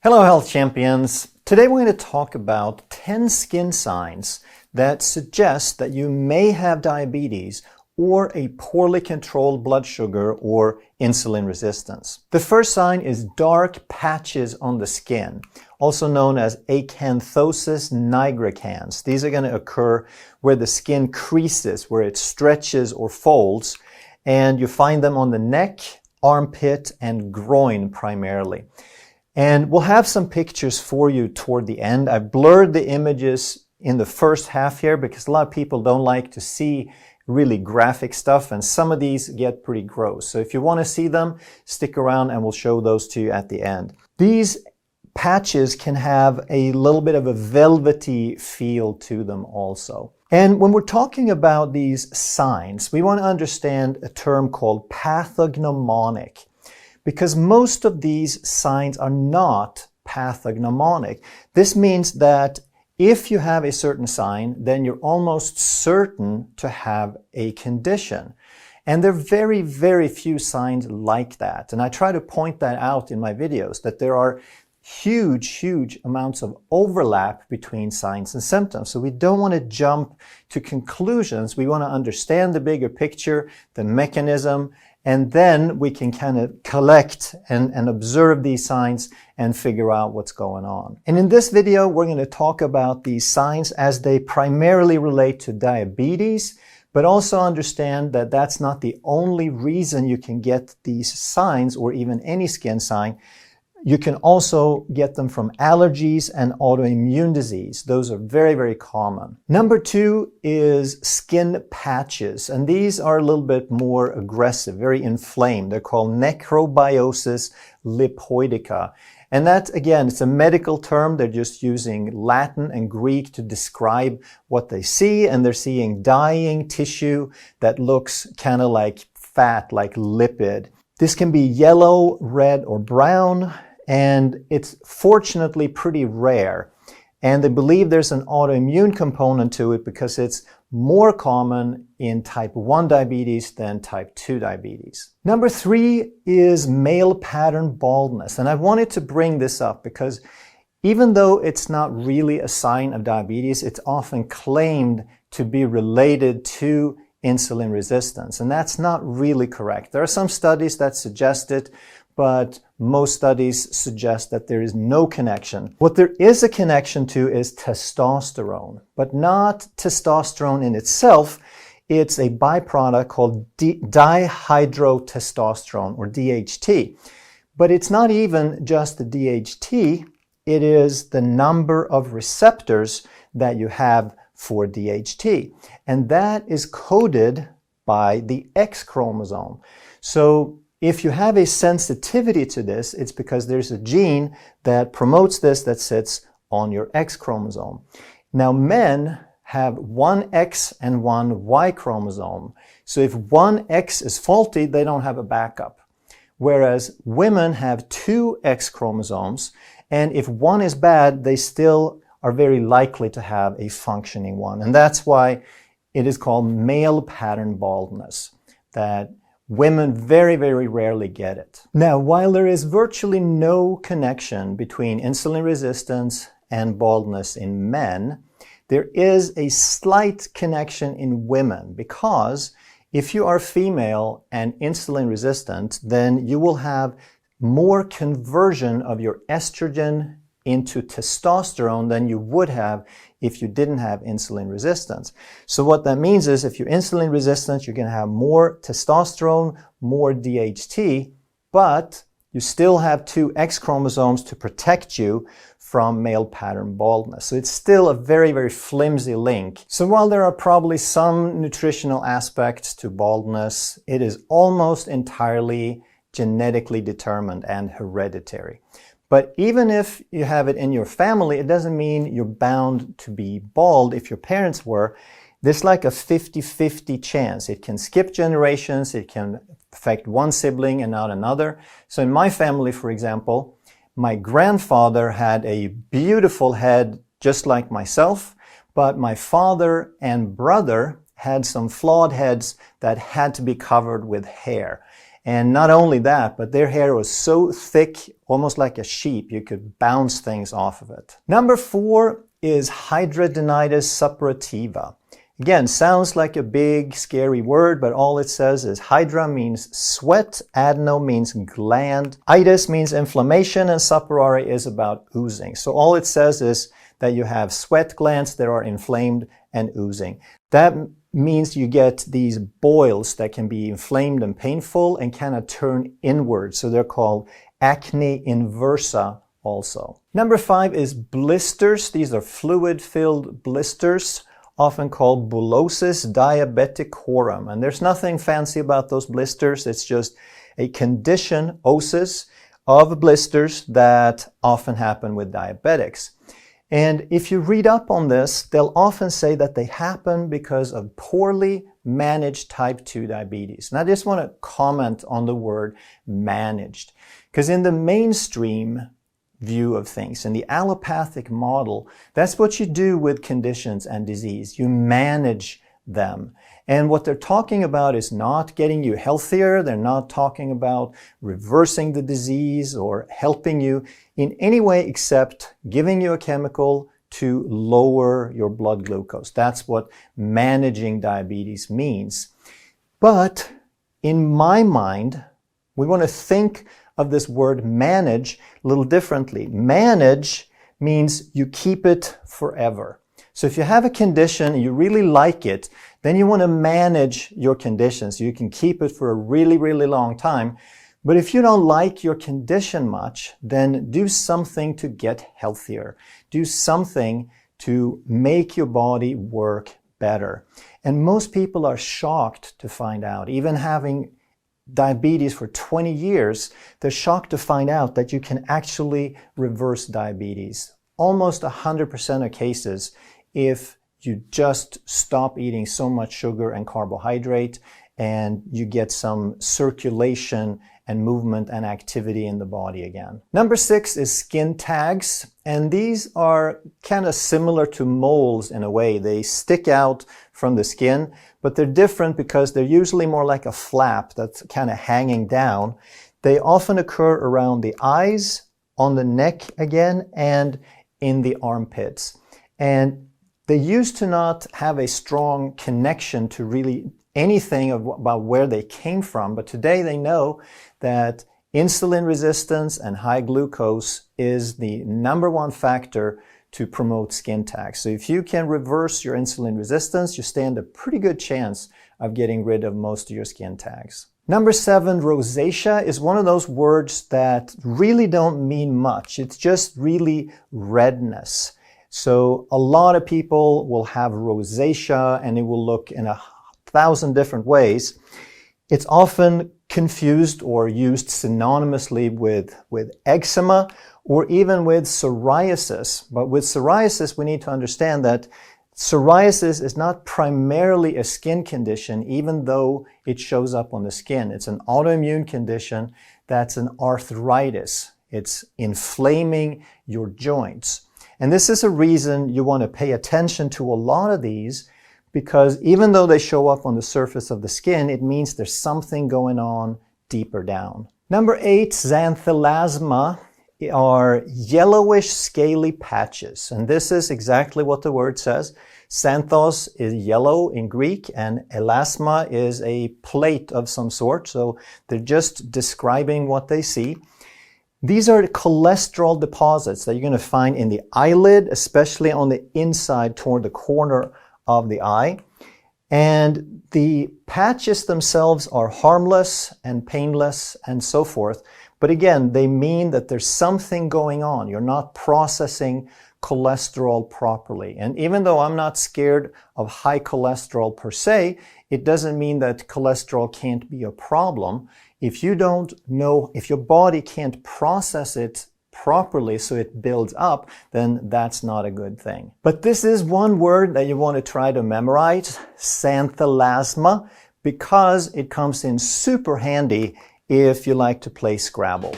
Hello health champions! Today we're going to talk about 10 skin signs that suggest that you may have diabetes or a poorly controlled blood sugar or insulin resistance. The first sign is dark patches on the skin, also known as acanthosis nigricans. These are going to occur where the skin creases, where it stretches or folds, and you find them on the neck, armpit, and groin primarily. And we'll have some pictures for you toward the end. I've blurred the images in the first half here because a lot of people don't like to see really graphic stuff, and some of these get pretty gross. So if you want to see them, stick around and we'll show those to you at the end. These patches can have a little bit of a velvety feel to them also. And when we're talking about these signs, we want to understand a term called pathognomonic, because most of these signs are not pathognomonic. This means that if you have a certain sign, then you're almost certain to have a condition. And there are very, very few signs like that. And I try to point that out in my videos, that there are huge amounts of overlap between signs and symptoms. So we don't want to jump to conclusions. We want to understand the bigger picture, the mechanism, and then we can kind of collect and observe these signs and figure out what's going on. And in this video, we're going to talk about these signs as they primarily relate to diabetes, but also understand that that's not the only reason you can get these signs or even any skin sign. You can also get them from allergies and autoimmune disease. Those are very, very common. Number 2 is skin patches, and these are a little bit more aggressive, very inflamed. They're called necrobiosis lipoidica. And that, again, it's a medical term. They're just using Latin and Greek to describe what they see, and they're seeing dying tissue that looks kind of like fat, like lipid. This can be yellow, red, or brown, and it's fortunately pretty rare. And they believe there's an autoimmune component to it because it's more common in type 1 diabetes than type 2 diabetes. Number 3 is male pattern baldness. And I wanted to bring this up because even though it's not really a sign of diabetes, it's often claimed to be related to insulin resistance. And that's not really correct. There are some studies that suggest it, but most studies suggest that there is no connection. What there is a connection to is testosterone, but not testosterone in itself. It's a byproduct called dihydrotestosterone, or DHT. But it's not even just the DHT, it is the number of receptors that you have for DHT. And that is coded by the X chromosome. So if you have a sensitivity to this, it's because there's a gene that promotes this that sits on your X chromosome. Now, men have one X and one Y chromosome. So if one X is faulty, they don't have a backup. Whereas women have two X chromosomes, and if one is bad, they still are very likely to have a functioning one. And that's why it is called male pattern baldness, that women very, very rarely get it. Now, while there is virtually no connection between insulin resistance and baldness in men, there is a slight connection in women, because if you are female and insulin resistant, then you will have more conversion of your estrogen into testosterone than you would have if you didn't have insulin resistance. So what that means is if you're insulin resistant, you're going to have more testosterone, more DHT, but you still have two X chromosomes to protect you from male pattern baldness. So it's still a very, very flimsy link. So while there are probably some nutritional aspects to baldness, it is almost entirely genetically determined and hereditary. But even if you have it in your family, it doesn't mean you're bound to be bald if your parents were. There's like a 50-50 chance. It can skip generations, it can affect one sibling and not another. So in my family, for example, my grandfather had a beautiful head just like myself, but my father and brother had some flawed heads that had to be covered with hair. And not only that, but their hair was so thick, almost like a sheep, you could bounce things off of it. Number 4 is hidradenitis suppurativa. Again, sounds like a big, scary word, but all it says is hydra means sweat, adeno means gland, itis means inflammation, and suppurare is about oozing. So all it says is that you have sweat glands that are inflamed and oozing. That means you get these boils that can be inflamed and painful and kind of turn inward. So they're called acne inversa also. Number 5 is blisters. These are fluid-filled blisters, often called bullosis diabeticorum. And there's nothing fancy about those blisters. It's just a condition, osis, of blisters that often happen with diabetics. And if you read up on this, they'll often say that they happen because of poorly managed type 2 diabetes. And I just want to comment on the word managed, because in the mainstream view of things, in the allopathic model, that's what you do with conditions and disease. You manage them. And what they're talking about is not getting you healthier. They're not talking about reversing the disease or helping you in any way except giving you a chemical to lower your blood glucose. That's what managing diabetes means. But in my mind, we want to think of this word manage a little differently. Manage means you keep it forever. So if you have a condition and you really like it, then you want to manage your condition so you can keep it for a really, really long time. But if you don't like your condition much, then do something to get healthier. Do something to make your body work better. And most people are shocked to find out, even having diabetes for 20 years, they're shocked to find out that you can actually reverse diabetes. Almost 100% of cases, if you just stop eating so much sugar and carbohydrate and you get some circulation and movement and activity in the body again. Number 6 is skin tags, and these are kind of similar to moles in a way. They stick out from the skin, but they're different because they're usually more like a flap that's kind of hanging down. They often occur around the eyes, on the neck again, and in the armpits. And they used to not have a strong connection to really anything about where they came from, but today they know that insulin resistance and high glucose is the #1 factor to promote skin tags. So if you can reverse your insulin resistance, you stand a pretty good chance of getting rid of most of your skin tags. Number 7, rosacea, is one of those words that really don't mean much. It's just really redness. So a lot of people will have rosacea and it will look in 1,000 different ways. It's often confused or used synonymously with eczema or even with psoriasis. But with psoriasis, we need to understand that psoriasis is not primarily a skin condition, even though it shows up on the skin. It's an autoimmune condition that's an arthritis. It's inflaming your joints. And this is a reason you want to pay attention to a lot of these, because even though they show up on the surface of the skin, it means there's something going on deeper down. Number 8, xanthelasma, are yellowish scaly patches. And this is exactly what the word says. Xanthos is yellow in Greek, and elasma is a plate of some sort. So they're just describing what they see. These are cholesterol deposits that you're going to find in the eyelid, especially on the inside toward the corner of the eye. And the patches themselves are harmless and painless and so forth. But again, they mean that there's something going on. You're not processing cholesterol properly. And even though I'm not scared of high cholesterol per se, it doesn't mean that cholesterol can't be a problem. If you don't know, if your body can't process it properly so it builds up, then that's not a good thing. But this is one word that you want to try to memorize, xanthelasma, because it comes in super handy if you like to play Scrabble.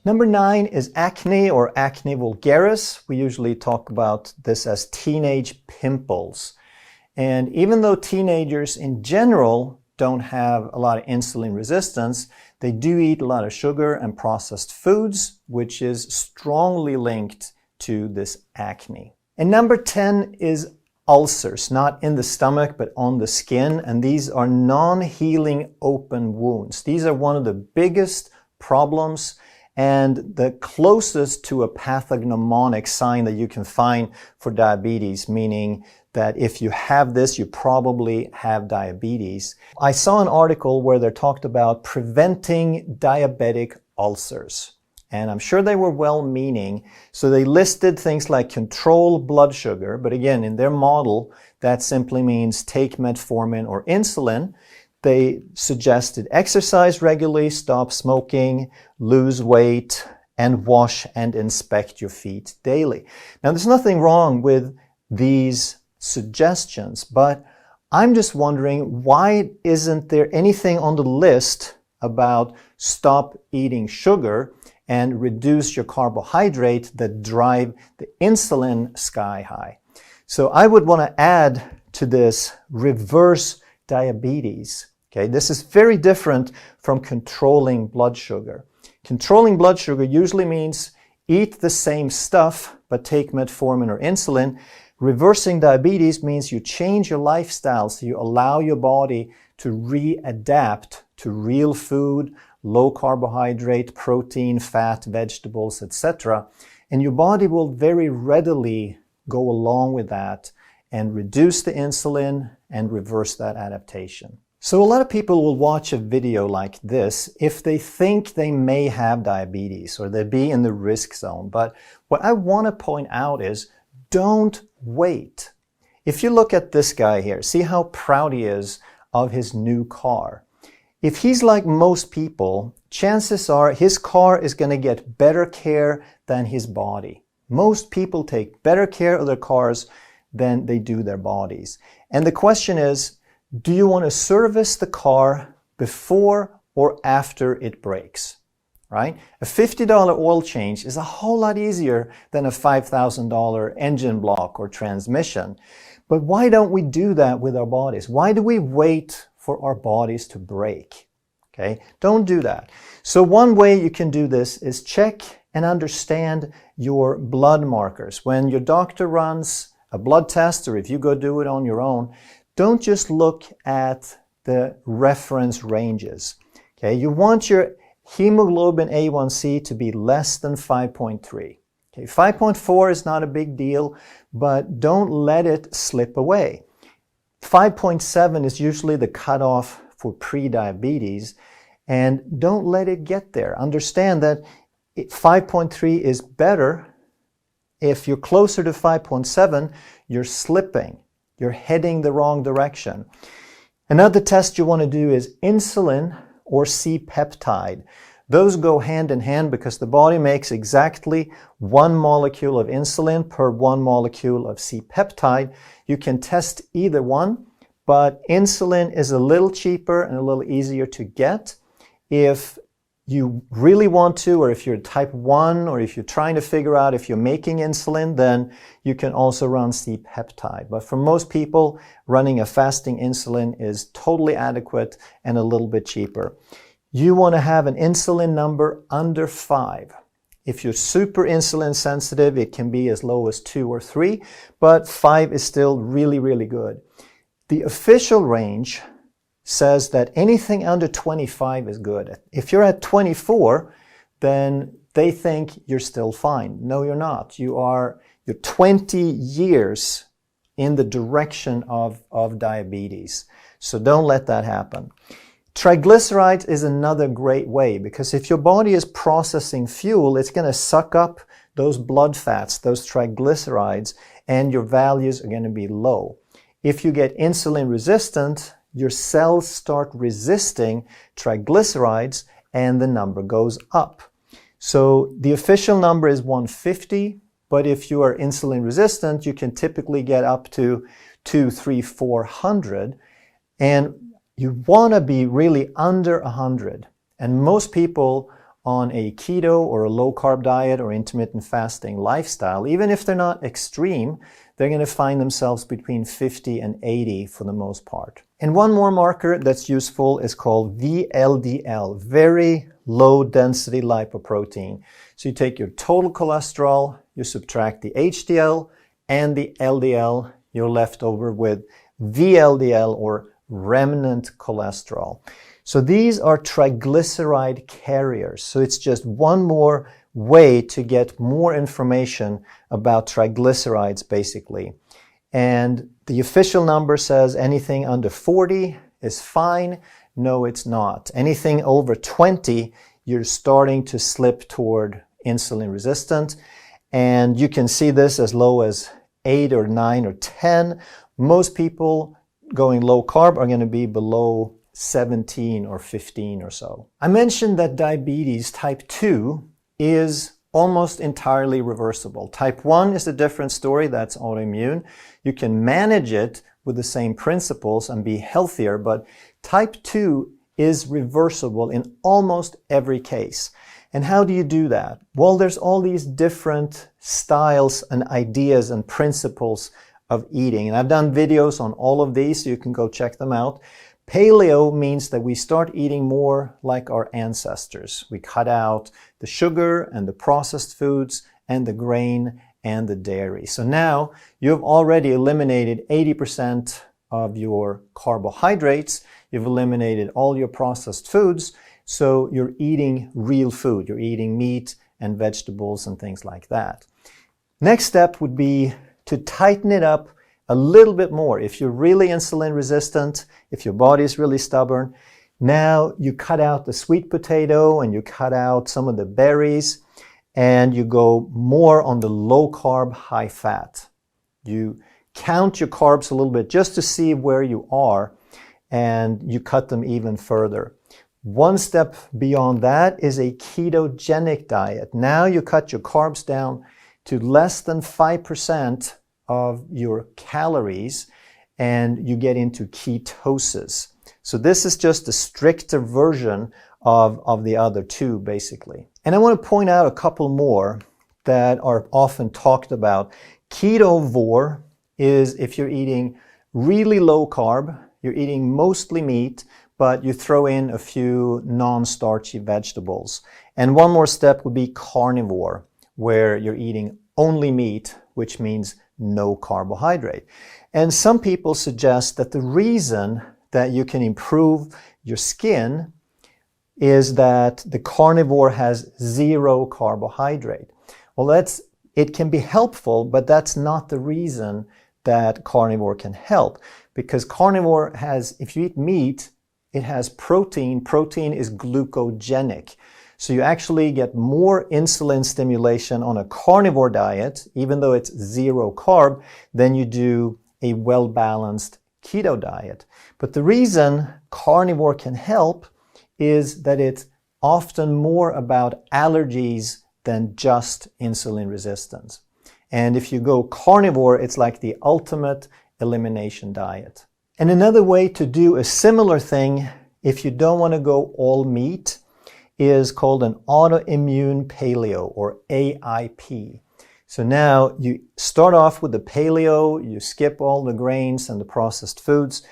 Number 9 is acne or acne vulgaris. We usually talk about this as teenage pimples. And even though teenagers in general don't have a lot of insulin resistance, they do eat a lot of sugar and processed foods, which is strongly linked to this acne. And number 10 is ulcers, not in the stomach, but on the skin. And these are non-healing open wounds. These are one of the biggest problems and the closest to a pathognomonic sign that you can find for diabetes, meaning that if you have this, you probably have diabetes. I saw an article where they talked about preventing diabetic ulcers. And I'm sure they were well-meaning. So they listed things like control blood sugar. But again, in their model, that simply means take metformin or insulin. They suggested exercise regularly, stop smoking, lose weight, and wash and inspect your feet daily. Now, there's nothing wrong with these suggestions, but I'm just wondering, why isn't there anything on the list about stop eating sugar and reduce your carbohydrate that drive the insulin sky high? So I would want to add to this reverse diabetes. Okay, this is very different from controlling blood sugar. Controlling blood sugar usually means eat the same stuff but take metformin or insulin. Reversing diabetes means you change your lifestyle, so you allow your body to readapt to real food, low carbohydrate, protein, fat, vegetables, etc. And your body will very readily go along with that and reduce the insulin and reverse that adaptation. So a lot of people will watch a video like this if they think they may have diabetes or they be in the risk zone. But what I want to point out is, don't wait. If you look at this guy here, see how proud he is of his new car. If he's like most people, chances are his car is going to get better care than his body. Most people take better care of their cars than they do their bodies. And the question is, do you want to service the car before or after it breaks? Right? A $50 oil change is a whole lot easier than a $5,000 engine block or transmission. But why don't we do that with our bodies? Why do we wait for our bodies to break? Okay? Don't do that. So one way you can do this is check and understand your blood markers. When your doctor runs a blood test, or if you go do it on your own, don't just look at the reference ranges. Okay? You want your hemoglobin A1C to be less than 5.3. Okay, 5.4 is not a big deal, but don't let it slip away. 5.7 is usually the cutoff for pre-diabetes, and don't let it get there. Understand that 5.3 is better. If you're closer to 5.7, you're slipping. You're heading the wrong direction. Another test you want to do is insulin or C-peptide. Those go hand in hand because the body makes exactly 1 molecule of insulin per 1 molecule of C-peptide. You can test either one, but insulin is a little cheaper and a little easier to get. If you really want to, or if you're type 1, or if you're trying to figure out if you're making insulin, then you can also run C-peptide. But for most people, running a fasting insulin is totally adequate and a little bit cheaper. You want to have an insulin number under 5. If you're super insulin sensitive, it can be as low as 2 or 3, but 5 is still really, really good. The official range says that anything under 25 is good. If you're at 24, then they think you're still fine. No, you're not. You're 20 years in the direction of diabetes. So don't let that happen. Triglycerides is another great way, because if your body is processing fuel, it's going to suck up those blood fats, those triglycerides, and your values are going to be low. If you get insulin resistant, your cells start resisting triglycerides and the number goes up. So the official number is 150, but if you are insulin resistant, you can typically get up to 200, 300, 400. And you want to be really under 100. And most people on a keto or a low carb diet or intermittent fasting lifestyle, even if they're not extreme, they're going to find themselves between 50 and 80 for the most part. And one more marker that's useful is called VLDL, very low density lipoprotein. So you take your total cholesterol, you subtract the HDL and the LDL, you're left over with VLDL or remnant cholesterol. So these are triglyceride carriers. So it's just one more way to get more information about triglycerides basically. And the official number says anything under 40 is fine. No, it's not. Anything over 20, you're starting to slip toward insulin resistant. And you can see this as low as 8 or 9 or 10. Most people going low carb are going to be below 17 or 15 or so. I mentioned that diabetes type 2 is almost entirely reversible. Type 1 is a different story, that's autoimmune. You can manage it with the same principles and be healthier, but type 2 is reversible in almost every case. And how do you do that? Well, there's all these different styles and ideas and principles of eating. And I've done videos on all of these, so you can go check them out. Paleo means that we start eating more like our ancestors. We cut out the sugar and the processed foods and the grain and the dairy. So now you've already eliminated 80% of your carbohydrates. You've eliminated all your processed foods. So you're eating real food. You're eating meat and vegetables and things like that. Next step would be to tighten it up a little bit more. If you're really insulin resistant, if your body is really stubborn, now you cut out the sweet potato and you cut out some of the berries and you go more on the low carb, high fat. You count your carbs a little bit just to see where you are and you cut them even further. One step beyond that is a ketogenic diet. Now you cut your carbs down to less than 5% of your calories and you get into ketosis. So this is just a stricter version of the other two basically. And I want to point out a couple more that are often talked about. Ketovore is if you're eating really low carb, you're eating mostly meat, but you throw in a few non-starchy vegetables. And one more step would be carnivore, where you're eating only meat, which means no carbohydrate. And some people suggest that the reason that you can improve your skin is that the carnivore has 0 carbohydrate. Well, it can be helpful, but that's not the reason that carnivore can help. Because carnivore has, if you eat meat, it has protein. Protein is glucogenic. So you actually get more insulin stimulation on a carnivore diet, even though it's 0 carb, than you do a well-balanced keto diet. But the reason carnivore can help is that it's often more about allergies than just insulin resistance. And if you go carnivore, it's like the ultimate elimination diet. And another way to do a similar thing, if you don't want to go all meat, is called an autoimmune paleo or AIP. So now you start off with the paleo, you skip all the grains and the processed foods,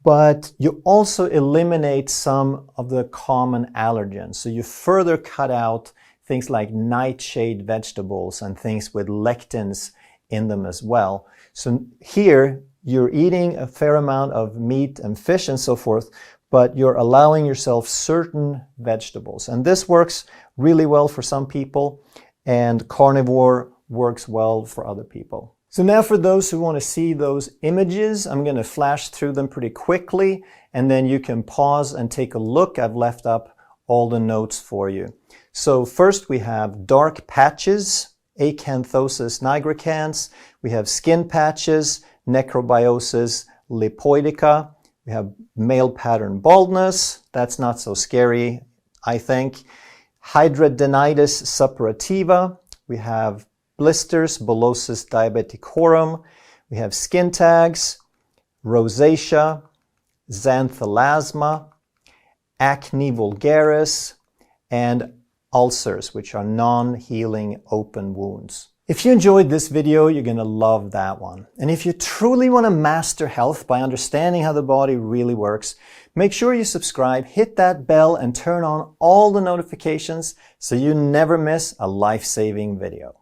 but you also eliminate some of the common allergens. So you further cut out things like nightshade vegetables and things with lectins in them as well. So here you're eating a fair amount of meat and fish and so forth, but you're allowing yourself certain vegetables. And this works really well for some people, and carnivore works well for other people. So now for those who want to see those images, I'm going to flash through them pretty quickly, and then you can pause and take a look. I've left up all the notes for you. So first we have dark patches, acanthosis nigricans. We have skin patches, necrobiosis lipoidica. We have male pattern baldness. That's not so scary, I think. Hidradenitis suppurativa. We have blisters, bullosis diabeticorum. We have skin tags, rosacea, xanthelasma, acne vulgaris, and ulcers, which are non-healing open wounds. If you enjoyed this video, you're going to love that one. And if you truly want to master health by understanding how the body really works, make sure you subscribe, hit that bell, and turn on all the notifications so you never miss a life-saving video.